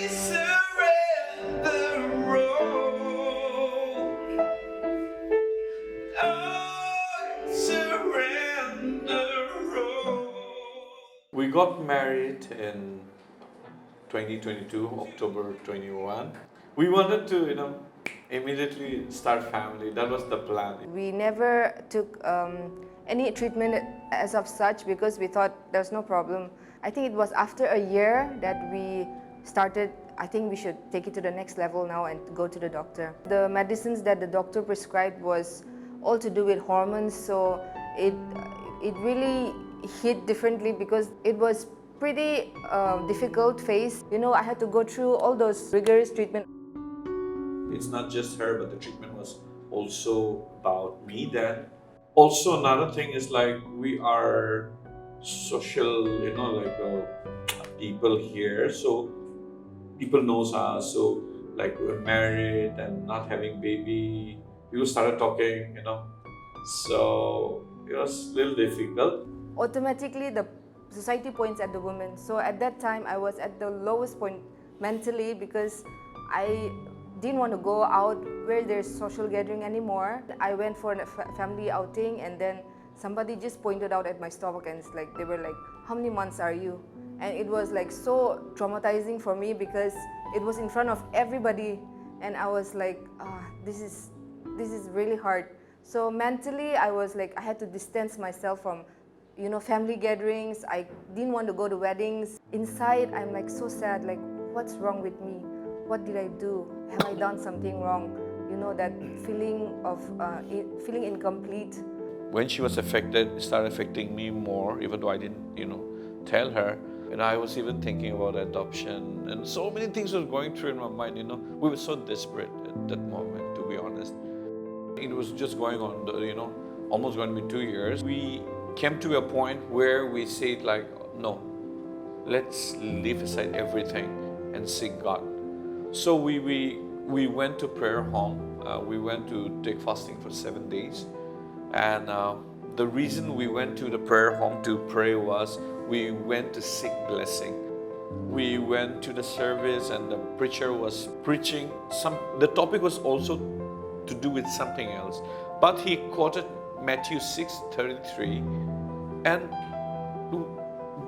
surrender all. I surrender all. We got married in 2022, October 21. We wanted to, immediately start family. That was the plan. We never took any treatment as of such because we thought there's no problem. I think it was after a year that we started, I think we should take it to the next level now and go to the doctor. The medicines that the doctor prescribed was all to do with hormones, so it really hit differently because it was pretty difficult phase. I had to go through all those rigorous treatment. It's not just her, but the treatment was also about me then. Also, another thing is like we are social, people here. So people knows us. So like we're married and not having baby. People started talking. So it was a little difficult. Automatically, the society points at the woman. So at that time, I was at the lowest point mentally because I didn't want to go out where there's social gathering anymore. I went for a family outing and then somebody just pointed out at my stomach and it's like, they were like, how many months are you? And it was like so traumatizing for me because it was in front of everybody and I was like, this is really hard. So mentally, I was like, I had to distance myself from family gatherings. I didn't want to go to weddings. Inside, I'm like so sad, like what's wrong with me? What did I do? Have I done something wrong? That feeling of feeling incomplete. When she was affected, it started affecting me more, even though I didn't, tell her. And I was even thinking about adoption, and so many things were going through in my mind. We were so desperate at that moment, to be honest. It was just going on, almost going to be 2 years. We came to a point where we said like, no, let's leave aside everything and seek God. So we went to prayer home. We went to take fasting for 7 days. And the reason we went to the prayer home to pray was we went to seek blessing. We went to the service and the preacher was preaching. The topic was also to do with something else. But he quoted Matthew 6:33. And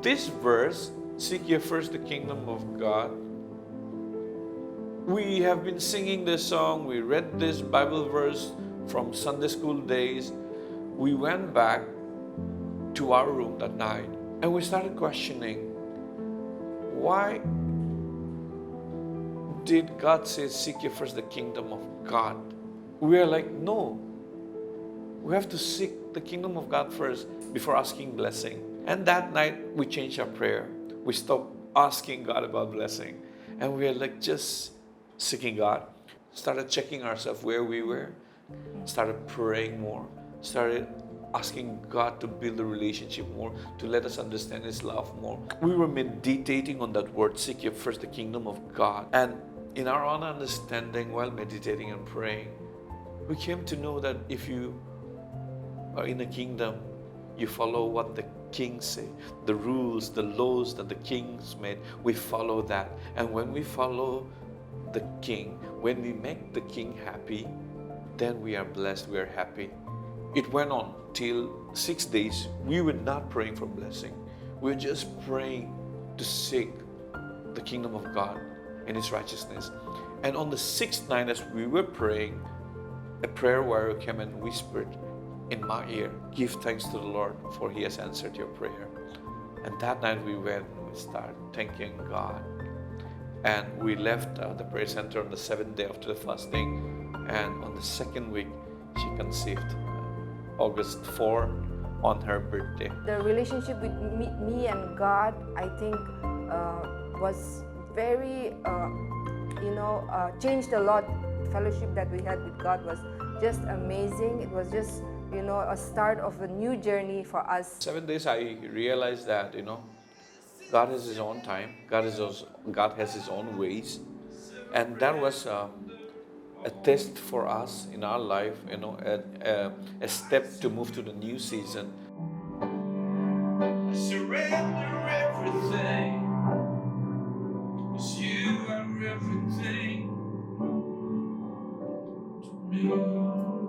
this verse, seek ye first the kingdom of God. We have been singing this song, we read this Bible verse from Sunday school days. We went back to our room that night and we started questioning, why did God say, seek ye first the kingdom of God? We are like, no, we have to seek the kingdom of God first before asking blessing. And that night we changed our prayer. We stopped asking God about blessing. And we are like just seeking God. Started checking ourselves where we were. Started praying more. Started asking God to build a relationship more, to let us understand His love more. We were meditating on that word, seek ye first the kingdom of God. And in our own understanding, while meditating and praying, we came to know that if you are in a kingdom, you follow what the kings say, the rules, the laws that the kings made. We follow that. And when we follow the king, when we make the king happy, then we are blessed, we are happy. It went on till 6 days. We were not praying for blessing. We were just praying to seek the kingdom of God and His righteousness. And on the 6th night, as we were praying, a prayer warrior came and whispered in my ear, give thanks to the Lord, for He has answered your prayer. And that night we went and we started thanking God. And we left the prayer center on the 7th day after the fasting. And on the 2nd week, she conceived, August 4, on her birthday. The relationship with me and God, I think, was very, changed a lot. The fellowship that we had with God was just amazing. It was just, a start of a new journey for us. 7 days, I realized that, God has His own time. God has His own ways. And that was a test for us in our life, a step to move to the new season. I surrender everything, 'cause you are everything to me.